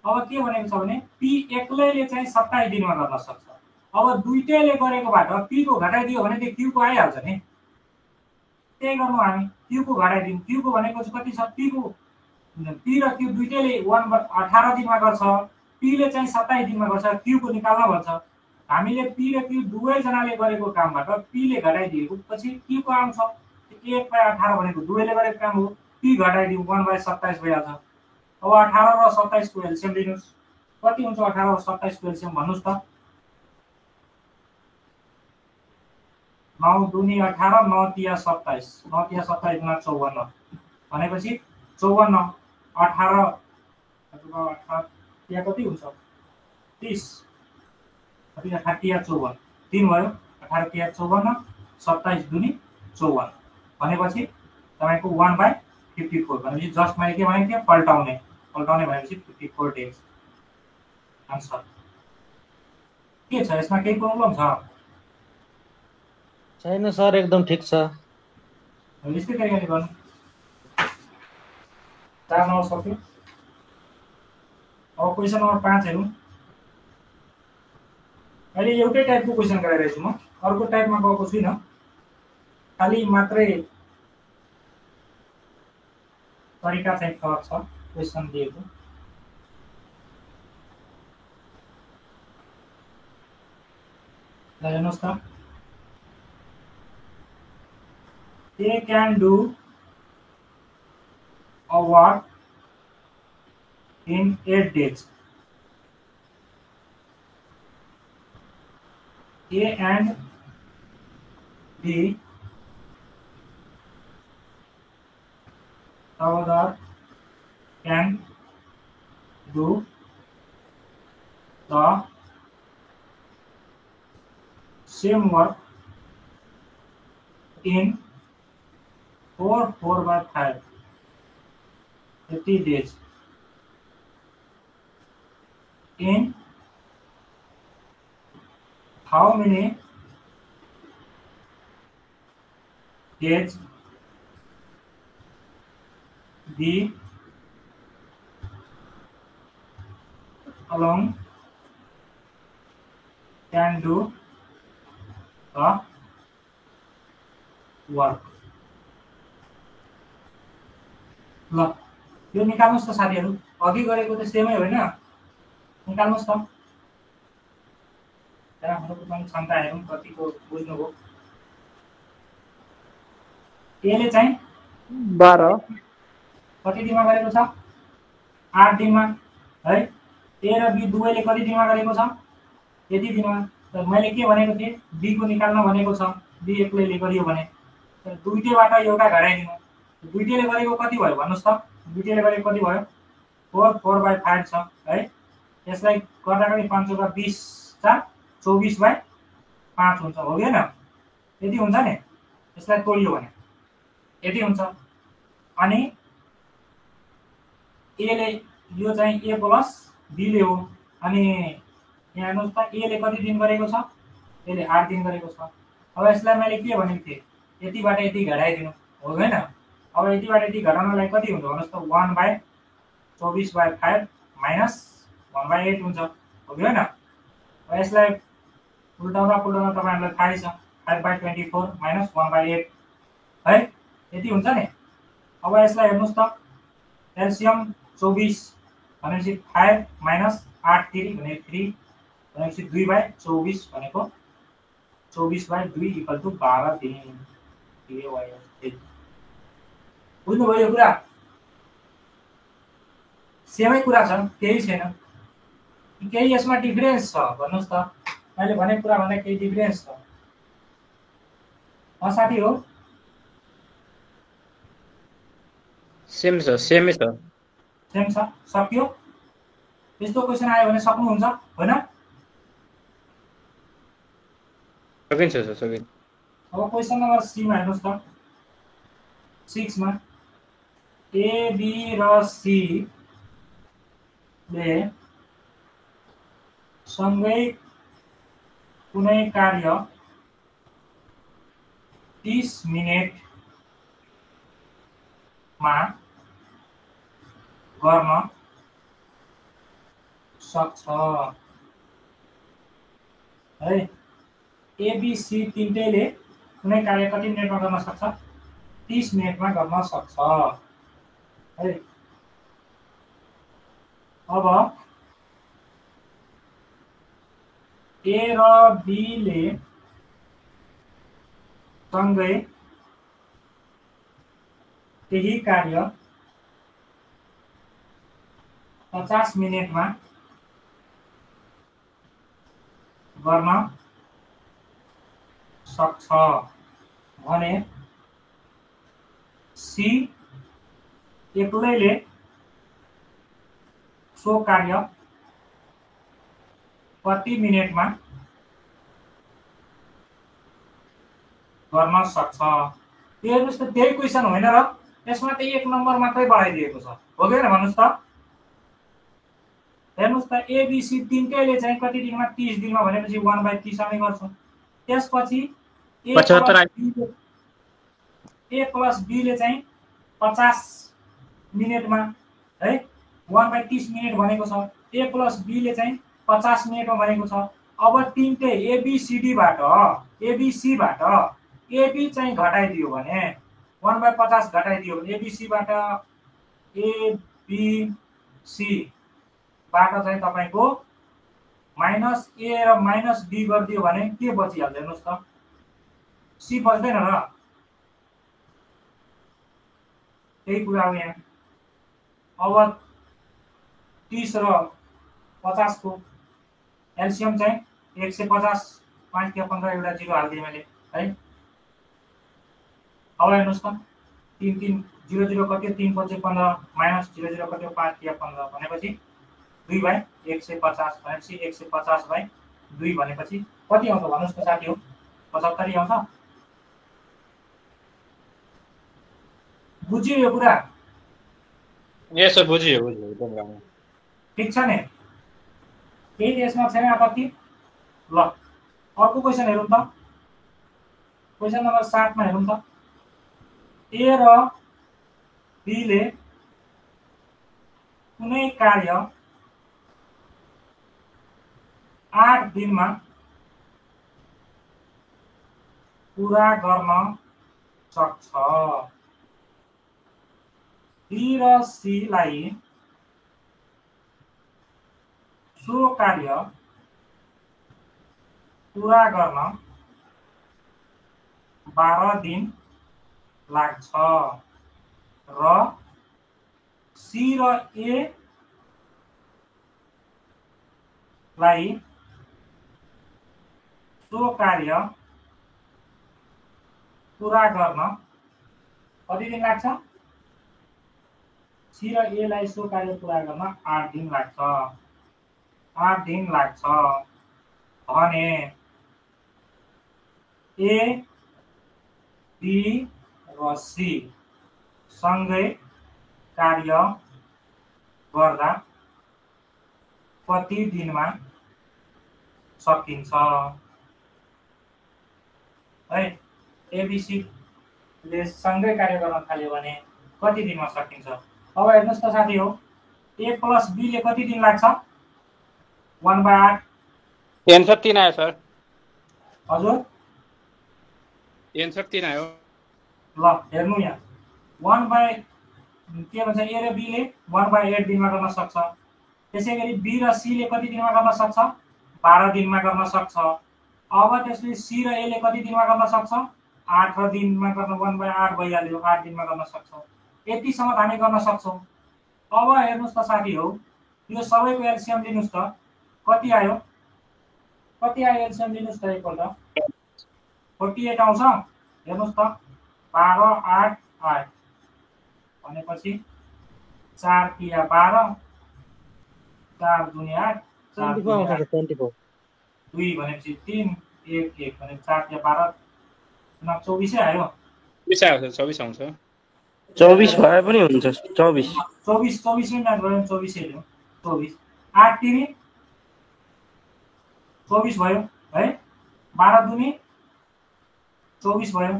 अब के भनेको छ भने पी एक्लैले चाहिँ 27 दिनमा गर्न सक्छ। अब दुईटैले गरेकोबाट पी को घटाइदियो भने त्यो क्यू को आइहाल्छ नि। त्यही गर्नु हामी, क्यू को घटाइदिउँ। क्यू को भनेको चाहिँ कति छ? पी को पी र क्यू दुईटैले 18 दिनमा गर्छ, पी ले चाहिँ 27 दिनमा गर्छ, क्यू को निकाल्न भन्छ। हामीले पी र क्यू दुवैजनाले गरेको कामबाट पी ले घटाइदिएको पछि क्यू को आउँछ। 1/18 भनेको दुवैले गरेको काम हो, पी घटाइदिउँ 1/27 भइहाल्छ। अब 18 र 27 को एलसिएम लिनुस्। कति हुन्छ 18 र 27 को एलसिएम भन्नुस् त? 9 दुनी 18, 9 तिया 27, 9 तिया 27 गुणा 54 भनेपछि 54 18 तिया कति हुन्छ 30, कति 18 तिया 54 3 भयो। 18 तिया 54, 27 दुनी 54 भनेपछि तपाईको 1/54 भनेपछि जस्ट मैले के भनेको थिएँ पल्टाउने भनेपछि 54 डेज आन्सर। के छ यसमा केही प्रब्लम छ?
छैन सर, एकदम ठिक छ।
यस्तै तरिकाले गर्नु। 4 नम्बर सक्यो। अब क्वेसन नम्बर 5 हेरौँ। अहिले एउटै टाइपको क्वेसन गराइरहेछु म, अर्को टाइपमा गएको छुइनँ, खालि मात्रै तरिका चाहिँ फरक छ क्वेसन दिएको। हेर्नुहोस् त, they can do a work in 8 days. A and B together can do the same work in 4/5 50 days. In how many days the alone can do the work? ल यो निकाल्नुस् त साथीहरु, अघि गरेको त सेमै होइन, निकाल्नुस् त। राम्रोको पनि क्षमता हेरौँ कतिको बुझ्नुभयो। ए ले चाहिँ
12
कति दिनमा गरेको छ 8 दिनमा है। ए र बी दुवैले कति दिनमा गरेको छ यति दिनमा। त मैले के भनेको थिएँ बी को निकाल्न भनेको छ, बी एक्लैले गरियो भने दुईटैबाट एउटा घटाइदिनु। दुईटैले गरेको कति भयो भन्नुस् त? दुईटैले गरेको कति भयो 4/5 छ है। यसलाई गर्दाखेरि 5 × 20 = 24/5 हुन्छ, हो हैन? यति हुन्छ नि, यसलाई तोडियो भने यति हुन्छ। अनि ए ले यो चाहिँ ए प्लस बी ले हो। अनि यहाँ हेर्नुस् त ए ले कति दिन गरेको छ, यसले 8 दिन गरेको छ। अब यसलाई मैले के भनेको थिएँ यतिबाट यति घटाइदिनु, हो हैन? अब यतिबाट यति घटाउनलाई कति हुन्छ भन्नुस् त 1/24/5 माइनस 1/8 हुन्छ, हो हैन? अब यसलाई उल्टाउँदा तपाईहरुलाई थाहै छ 5/24 माइनस 1/8 है, यति हुन्छ नि। अब यसलाई हेर्नुस् त एलसीएम 24 भनेपछि 5 माइनस 8 3 भने 3 भनेपछि 2/24 भनेको 24/2 = 12 दिन। के भयो बुझ्नुभयो यो कुरा? सेमै कुरा छ, केही छैन। केही यसमा डिफरेन्स छ भन्नुस् त? मैले भनेको कुरा भन्दा केही डिफरेन्स छ साथी हो?
सेम छ, सेमै छ।
सेम छ, सक्यो। यस्तो क्वेसन आयो भने सक्नुहुन्छ हैन?
सकिन्छ सर, सकिन्छ।
अब क्वेसन नम्बर सी मा हेर्नुस् त, 6 मा ए बी र सी ले सँगै कुनै कार्य 30 मिनेटमा गर्न सक्छ है। ए बी सी तीनटैले कुनै कार्य कति मिनेटमा गर्न सक्छ 30 मिनेटमा गर्न सक्छ है। अब ए र बी ले सँगै त्यही कार्य 50 मिनेटमा गर्न सक्छ भने सी एक्लैले सो कार्य प्रति मिनेटमा गर्न सक्छ। हेर्नुस् त त्यही क्वेशन होइन र यसमा त एक नम्बर मात्रै बढाइदिएको छ हो कि हैन भन्नुस् त। हेर्नुस् त एबीसी तीनकैले चाहिँ कति दिनमा 30 दिनमा भनेपछि 1/30 मै गर्छ। त्यसपछि ए प्लस बी ले चाहिँ 50 मिनेटमा है 1/30 मिनेट भनेको छ। ए प्लस बी ले चाहिँ 50 मिनेटमा भनेको छ। अब तीनटै एबीसीडी बाट एबी चाहिँ घटाइदियो भने 1/50 घटाइदियो भने एबीसी बाट एबीसी बाट चाहिँ तपाईको माइनस ए र माइनस बी गरिदियो भने के बचिहाल्छ हेर्नुस् त सी बच्दैन र। त्यही कुरा हो यहाँ। अब 30 र 50 को एलसीएम चाहिँ 150 5 या 15 एउटा जिरो हाल्दिए मैले है। अब हेर्नुस् त 3 3 0 0 कट्यो 3 5 15 माइनस 0 0 कट्यो 5 या 15 भनेपछि 2/150 भनेपछि 150/2 भनेपछि कति आउँछ भन्नुस् त साथी हो 75 आउँछ। बुझियो यो कुरा?
यस सर बुझियो एकदम राम्रो।
ठीक छ नि? केही यसमा छैन आपत्ति? ल अर्को क्वेशन हेरौँ त। क्वेशन नम्बर 7 मा हेरौँ त। ए र बी ले कुनै कार्य 8 दिनमा पूरा गर्न सक्छ। बी र सी लाई सो कार्य पूरा गर्न 12 दिन लाग्छ र सी र ए लाई सो कार्य पूरा गर्न कति दिन लाग्छ? सी र ए लाई सो कार्य पूरा गर्न 8 दिन लाग्छ। 8 दिन लाग्छ भने ए बी र सी सँगै कार्य गर्दा कति दिनमा सकिन्छ है? एबीसी ले सँगै कार्य गर्न थाल्यो भने कति दिनमा सकिन्छ? अब हेर्नुस् त साथी हो ए प्लस बी ले कति दिन लाग्छ? 1/8
आन्सर 3 आयो सर।
हजुर
आन्सर 3 आयो।
ल हेर्नु यहाँ 1/के भन्छ ए र बी ले 1/8 दिनमा गर्न सक्छ। त्यसैगरी बी र सी ले कति दिनमा गर्न सक्छ? 12 दिनमा गर्न सक्छ। अब त्यसले सी र ए ले कति दिनमा गर्न सक्छ? 8 दिनमा गर्न 1/8 भइहाल्यो 8 दिनमा गर्न सक्छ। यतिसम्म हामी गर्न सक्छौं। अब हेर्नुस् त साथी हो यो सबैको एलसीएम लिनुस् त कति आयो? कति आयो एलसीएम लिनुस् त एकपल्ट 48 आउँछ। हेर्नुस् त 12 8 8 भनेपछि 4 किया 12 4 दुनी 8
24 आउँछ 24
2 भनेपछि 3 1 1 भनेपछि 4 किया 12 24 आयो।
24 आयो सर 24 आउँछ।
24 भए पनि हुन्छ 24
24 मै म्याच गऱ्यो 24 हेर्नु 24 8 3 24 भयो है। 12 दुनी 24 भयो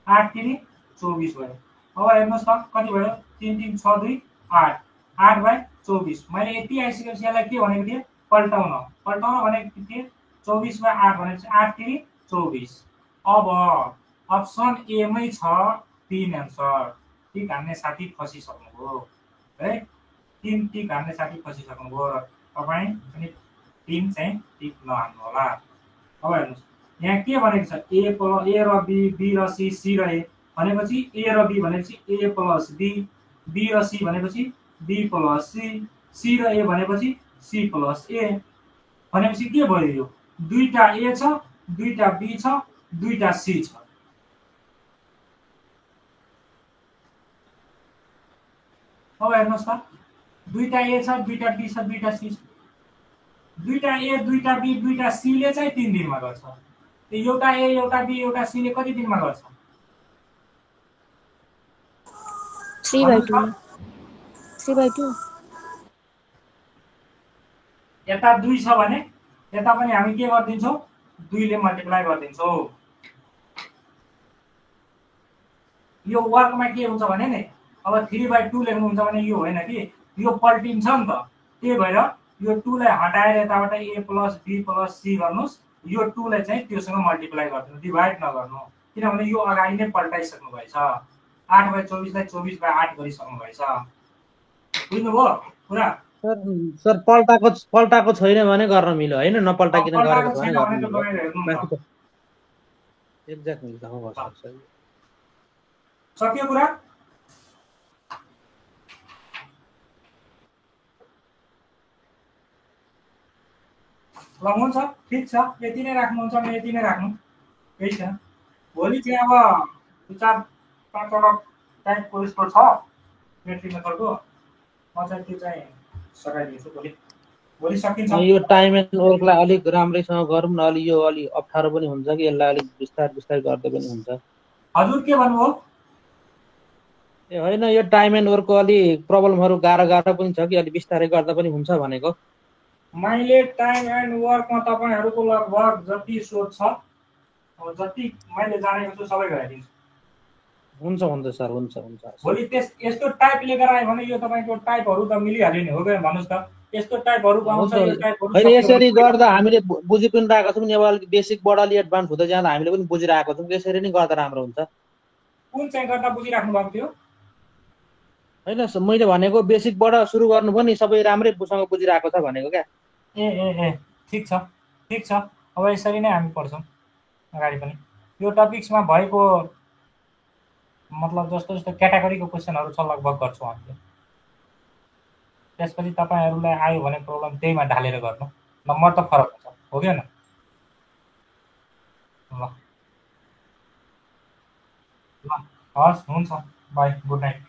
8 3 24 भयो। अब हेर्नुस् त कति भयो 3 3 6 2 8 8/24 मैले यति आइसकेपछि यसलाई के भनेको थिए पल्टाउन भनेको थिए 24/8 भनेपछि 8 3 24। अब अप्सन ए मै छ 3 आन्सर। ठीक हान्ने साथी फसिसक्नुभयो है। 3 टिक हान्ने साथी फसिसक्नुभयो र तपाईँ पनि 3 चाहिँ टिक नहान्नु होला। अब हेर्नुहोस् यहाँ के भनेको छ ए र बी, बी र सी, सी र ए भनेपछि ए र बी भनेपछि ए प्लस बी, बी र सी भनेपछि बी प्लस सी, सी र ए भनेपछि सी प्लस ए भनेपछि के भयो यो दुईटा ए छ, दुईटा बी छ, दुईटा सी छ। अब हेर्नुहोस् त दुईटा ए छ, दुईटा बी छ, दुईटा सी छ। दुईटा ए, दुईटा बी, दुईटा सी ले चाहिँ 3 दिनमा गर्छ। एउटा ए, एउटा बी, एउटा सी ले कति दिनमा गर्छ?
3/2 3/2।
यता 2 छ भने यता पनि हामी के गर्दिन्छौँ 2 ले मल्टिप्लाई गर्दिन्छौँ। यो वर्कमा के हुन्छ भने नि अब 3/2 लेख्नुहुन्छ भने यो होइन कि यो पल्टिन्छ नि त। त्यही भएर यो 2 लाई हटाएर यताबाट ए प्लस बी प्लस सी गर्नुहोस्। यो 2 लाई चाहिँ त्योसँग मल्टिप्लाई गर्दिनु, डिभाइड नगर्नु, किनभने यो अगाडि नै पल्टाइसक्नु भएछ। 8/24 लाई 24/8 गरिसक्नु भएछ। बुझ्नुभयो कुरा?
सर पल्टाको छैन भने गर्न मिल्यो हैन, नपल्टाकिन गरेको छ भने गर्न मिल्यो। एक्ज्याक्टली त हो सर।
सक्यो कुरा? ल हुन्छ, ठिक छ, यति नै राख्नुहुन्छ भने यति नै राख्नु, केही छैन। भोलि चाहिँ अब 4-5 टाइपको यस्तो छ मेट्रिक मेथडको, म चाहिँ त्यो चाहिँ सघाइदिन्छु भोलि सकिन्छ।
यो टाइम एन्ड वर्कलाई अलिक राम्रैसँग गरौँ न, अलि यो अलि अप्ठ्यारो पनि हुन्छ कि यसलाई अलिक बिस्तार गर्दै पनि हुन्छ।
हजुर के भन्नुभयो?
ए होइन, यो टाइम एन्ड वर्कको अलि प्रब्लमहरू गाह्रो पनि छ कि अलि बिस्तारै गर्दा पनि हुन्छ भनेको।
मैले टाइम एन्ड वर्कमा तपाईँहरूको लगभग जति सोच छ अब जति मैले जानेको छु सबै गराइदिन्छु।
हुन्छ सर, हुन्छ।
भोलि यस्तो टाइप लिएर आयो भने यो तपाईँको टाइपहरू त मिलिहाल्यो नि, हो गयो भन्नुहोस् त। यस्तो टाइपहरू आउँछ, यो टाइपहरू
होइन यसरी गर्दा हामीले बुझि पनि रहेको छौँ नि। अब अलिक बेसिकबाट अलि एडभान्स हुँदै जाँदा हामीले पनि बुझिरहेको छौँ, यसरी नै गर्दा राम्रो हुन्छ।
कुन चाहिँ गर्दा बुझिराख्नु भएको थियो?
होइन मैले भनेको बेसिकबाट सुरु गर्नुभयो नि, सबै राम्रैसँग बुझिरहेको छ भनेको क्या।
ए ठिक छ। अब यसरी नै हामी पढ्छौँ अगाडि पनि। यो टपिक्समा भएको मतलब जस्तो क्याटेगोरीको क्वेसनहरू छ लगभग गर्छौँ हामीले। त्यसपछि तपाईँहरूलाई आयो भने प्रब्लम त्यहीमा ढालेर गर्नु, नम्बर त फरक हुन्छ, हो कि होइन? ल हस्, हुन्छ, बाई, गुड नाइट।